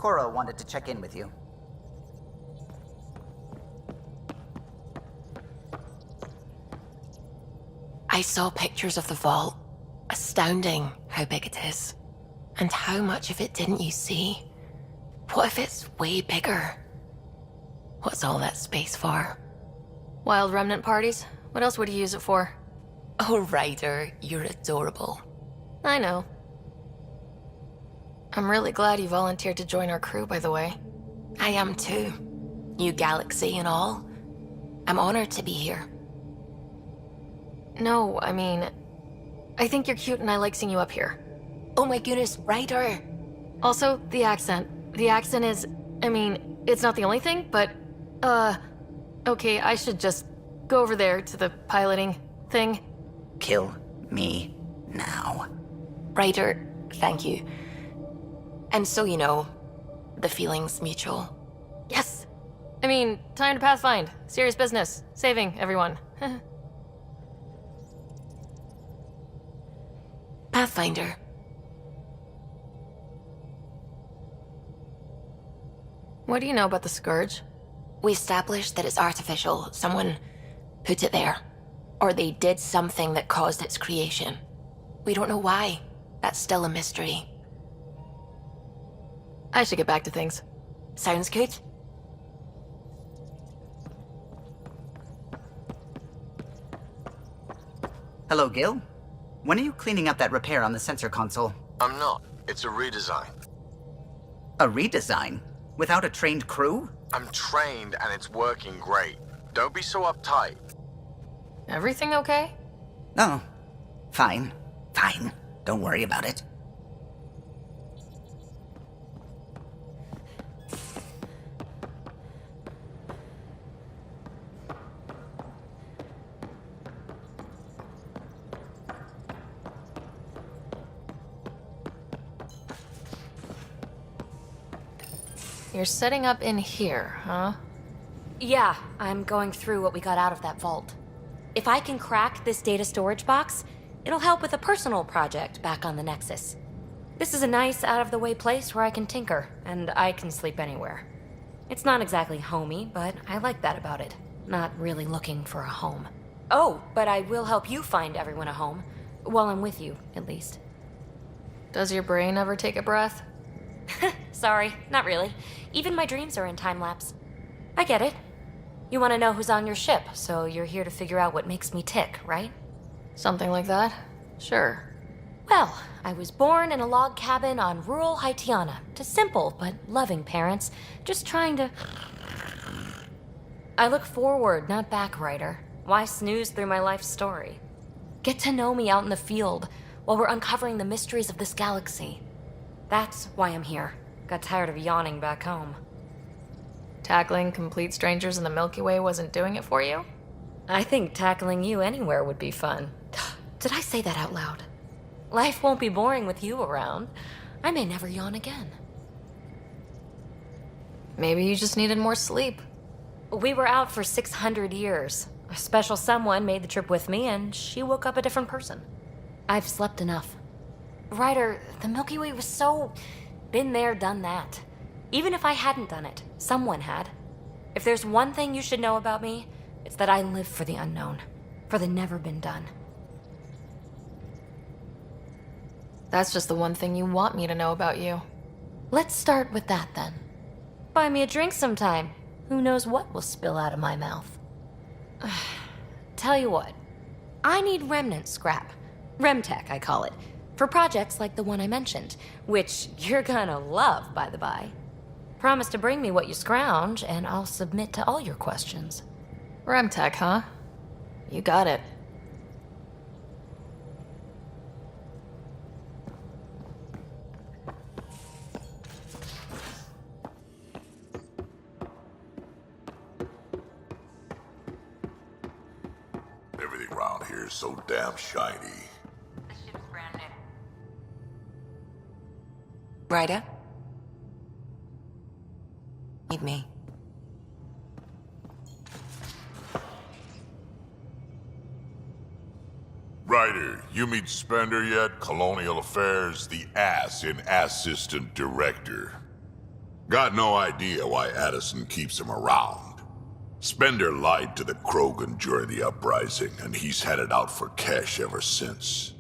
Cora wanted to check in with you. I saw pictures of the vault. Astounding how big it is. And how much of it didn't you see? What if it's way bigger? What's all that space for? Wild remnant parties? What else would you use it for? Oh, Ryder, you're adorable. I know. I'm really glad you volunteered to join our crew, by the way. I am too. New galaxy and all. I'm honored to be here. No, I mean, I think you're cute and I like seeing you up here. Oh my goodness, Ryder! Also, the accent. The accent is, I mean, it's not the only thing, but, okay, I should just go over there to the piloting thing. Kill me now. Ryder, thank you. And so you know, the feeling's mutual. Yes! I mean, time to pathfind. Serious business. Saving everyone. Pathfinder. What do you know about the Scourge? We established that it's artificial. Someone put it there. Or they did something that caused its creation. We don't know why. That's still a mystery. I should get back to things. Sounds good. Hello, Gil. When are you cleaning up that repair on the sensor console? I'm not. It's a redesign. A redesign? Without a trained crew? I'm trained and it's working great. Don't be so uptight. Everything okay? Oh, fine. Fine. Don't worry about it. You're setting up in here, huh? Yeah, I'm going through what we got out of that vault. If I can crack this data storage box, it'll help with a personal project back on the Nexus. This is a nice, out-of-the-way place where I can tinker, and I can sleep anywhere. It's not exactly homey, but I like that about it. Not really looking for a home. Oh, but I will help you find everyone a home. While I'm with you, at least. Does your brain ever take a breath? Sorry, not really. Even my dreams are in time-lapse. I get it. You want to know who's on your ship, so you're here to figure out what makes me tick, right? Something like that? Sure. Well, I was born in a log cabin on rural Haitiana to simple but loving parents, just trying to... I look forward, not back, Ryder. Why snooze through my life story? Get to know me out in the field while we're uncovering the mysteries of this galaxy. That's why I'm here. Got tired of yawning back home. Tackling complete strangers in the Milky Way wasn't doing it for you? I think tackling you anywhere would be fun. Did I say that out loud? Life won't be boring with you around. I may never yawn again. Maybe you just needed more sleep. We were out for 600 years. A special someone made the trip with me, and she woke up a different person. I've slept enough. Ryder, the Milky Way was so... been there, done that. Even if I hadn't done it, someone had. If there's one thing you should know about me, it's that I live for the unknown. For the never been done. That's just the one thing you want me to know about you. Let's start with that, then. Buy me a drink sometime. Who knows what will spill out of my mouth. Tell you what. I need remnant scrap. Remtech, I call it. For projects like the one I mentioned, which you're gonna love, by the by. Promise to bring me what you scrounge, and I'll submit to all your questions. Remtech, huh? You got it. Everything around here is so damn shiny. The ship's brand new. Ryder? Need me. Ryder, you meet Spender yet? Colonial Affairs, the ass in Assistant Director. Got no idea why Addison keeps him around. Spender lied to the Krogan during the uprising, and he's headed out for cash ever since.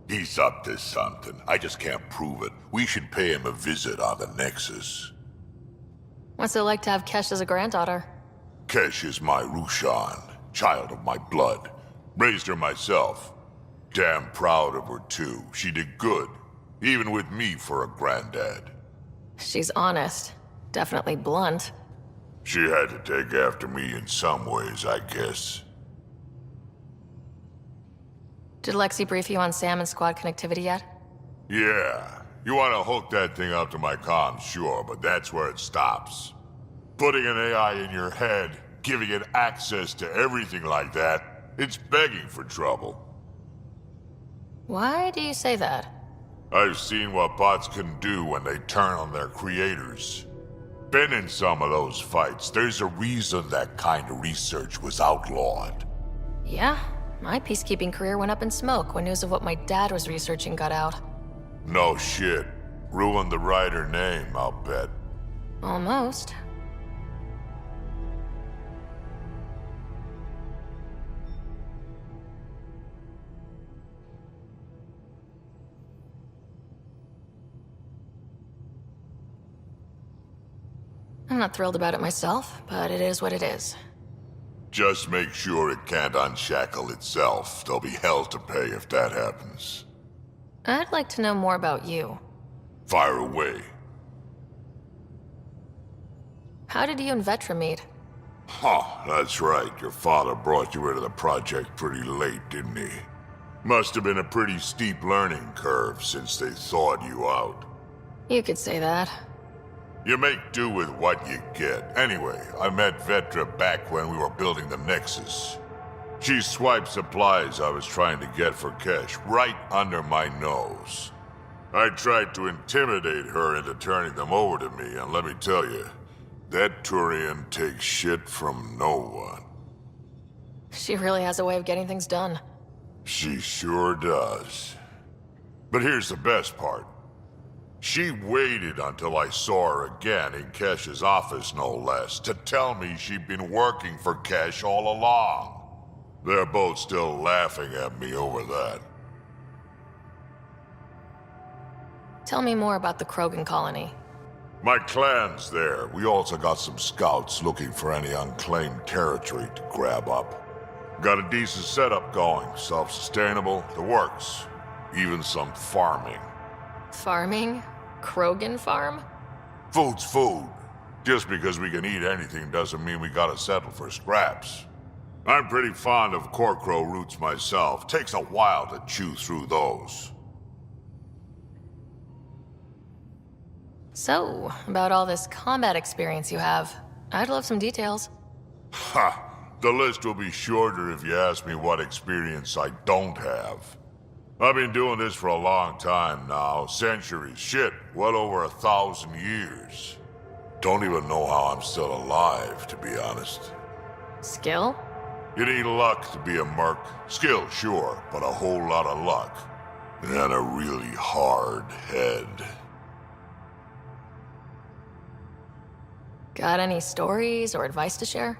He's up to something. I just can't prove it. We should pay him a visit on the Nexus. What's it like to have Kesh as a granddaughter? Kesh is my Rushan, child of my blood. Raised her myself. Damn proud of her too. She did good, even with me for a granddad. She's honest. Definitely blunt. She had to take after me in some ways, I guess. Did Lexi brief you on Sam and squad connectivity yet? Yeah. You want to hook that thing up to my comms, sure, but that's where it stops. Putting an AI in your head, giving it access to everything like that, it's begging for trouble. Why do you say that? I've seen what bots can do when they turn on their creators. Been in some of those fights. There's a reason that kind of research was outlawed. Yeah, my peacekeeping career went up in smoke when news of what my dad was researching got out. No shit. Ruined the writer name, I'll bet. Almost. I'm not thrilled about it myself, but it is what it is. Just make sure it can't unshackle itself. There'll be hell to pay if that happens. I'd like to know more about you. Fire away. How did you and Vetra meet? Huh, that's right. Your father brought you into the project pretty late, didn't he? Must have been a pretty steep learning curve since they thawed you out. You could say that. You make do with what you get. Anyway, I met Vetra back when we were building the Nexus. She swiped supplies I was trying to get for Kesh right under my nose. I tried to intimidate her into turning them over to me, and let me tell you, that Turian takes shit from no one. She really has a way of getting things done. She sure does. But here's the best part. She waited until I saw her again in Kesh's office, no less, to tell me she'd been working for Kesh all along. They're both still laughing at me over that. Tell me more about the Krogan colony. My clan's there. We also got some scouts looking for any unclaimed territory to grab up. Got a decent setup going, self-sustainable, the works. Even some farming. Farming? Krogan farm? Food's food. Just because we can eat anything doesn't mean we gotta settle for scraps. I'm pretty fond of Corcrow roots myself. Takes a while to chew through those. So, about all this combat experience you have, I'd love some details. Ha! The list will be shorter if you ask me what experience I don't have. I've been doing this for a long time now. Centuries. Shit, well over 1,000 years. Don't even know how I'm still alive, to be honest. Skill? You need luck to be a merc. Skill, sure, but a whole lot of luck. And a really hard head. Got any stories or advice to share?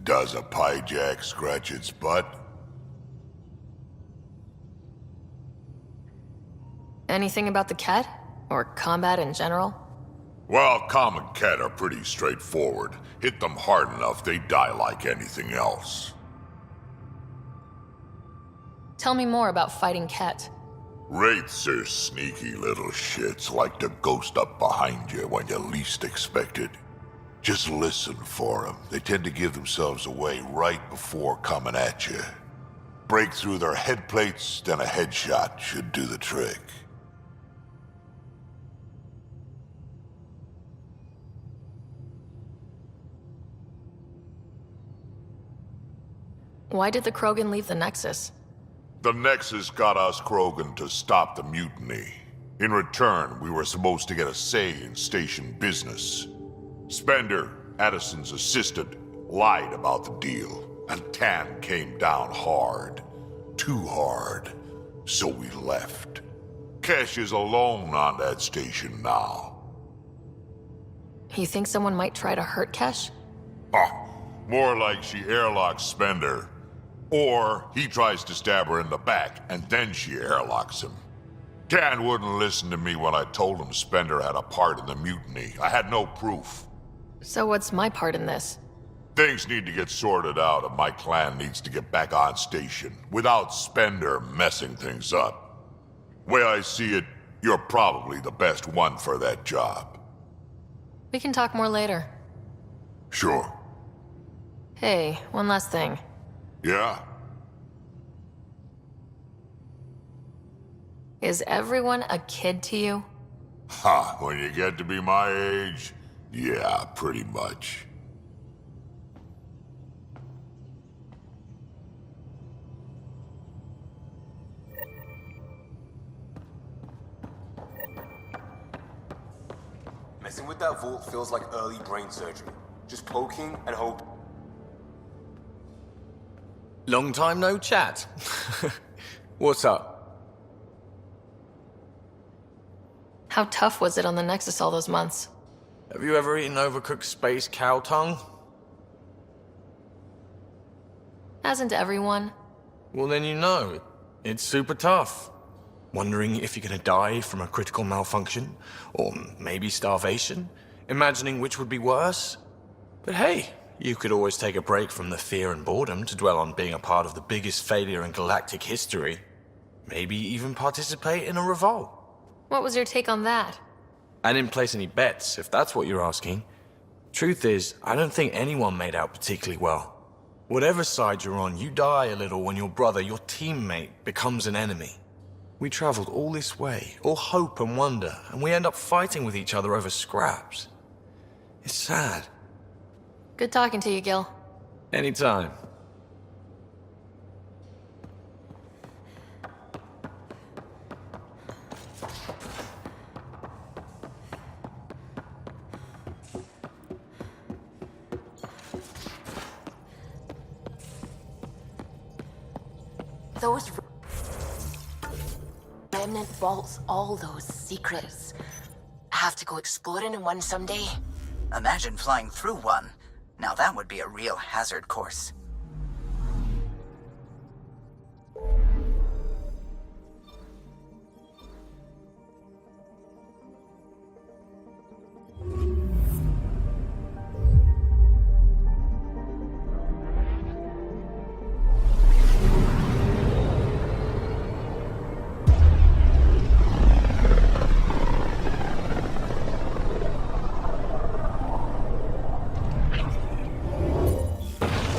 Does a pyjak scratch its butt? Anything about the Ket? Or combat in general? Well, common cat are pretty straightforward. Hit them hard enough, they die like anything else. Tell me more about fighting Ket. Wraiths are sneaky little shits, like to ghost up behind you when you least expect it. Just listen for them. They tend to give themselves away right before coming at you. Break through their head plates, then a headshot should do the trick. Why did the Krogan leave the Nexus? The Nexus got us Krogan to stop the mutiny. In return, we were supposed to get a say in station business. Spender, Addison's assistant, lied about the deal, and Tan came down hard. Too hard. So we left. Kesh is alone on that station now. You think someone might try to hurt Kesh? Ah, more like she airlocks Spender. Or he tries to stab her in the back, and then she airlocks him. Can wouldn't listen to me when I told him Spender had a part in the mutiny. I had no proof. So what's my part in this? Things need to get sorted out, and my clan needs to get back on station, without Spender messing things up. Way I see it, you're probably the best one for that job. We can talk more later. Sure. Hey, one last thing. Yeah? Is everyone a kid to you? Ha, when you get to be my age, yeah, pretty much. Messing with that vault feels like early brain surgery. Just poking and hope. Long time no chat. What's up? How tough was it on the Nexus all those months? Have you ever eaten overcooked space cow tongue? Hasn't everyone? Well, then you know. It's super tough. Wondering if you're gonna die from a critical malfunction, or maybe starvation, imagining which would be worse. But hey, you could always take a break from the fear and boredom to dwell on being a part of the biggest failure in galactic history. Maybe even participate in a revolt. What was your take on that? I didn't place any bets, if that's what you're asking. Truth is, I don't think anyone made out particularly well. Whatever side you're on, you die a little when your brother, your teammate, becomes an enemy. We traveled all this way, all hope and wonder, and we end up fighting with each other over scraps. It's sad. Good talking to you, Gil. Anytime. Those remnant vaults, all those secrets. Have to go exploring in one someday. Imagine flying through one. Now that would be a real hazard course.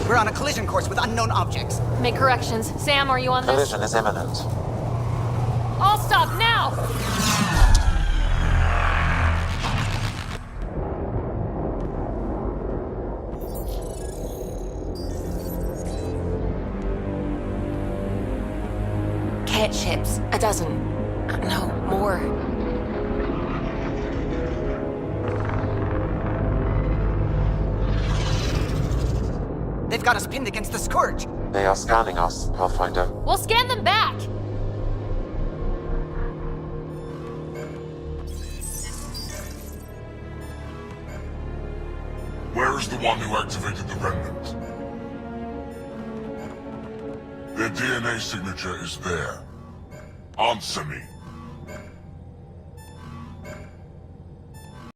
We're on a collision course with unknown objects. Make corrections. Sam, are you on this? Collision is imminent. All stop now! Cat ships, a dozen. No, more. They've got us pinned against the Scourge. They are scanning us, Pathfinder. We'll scan them back! Where is the one who activated the remnant? Their DNA signature is there. Answer me.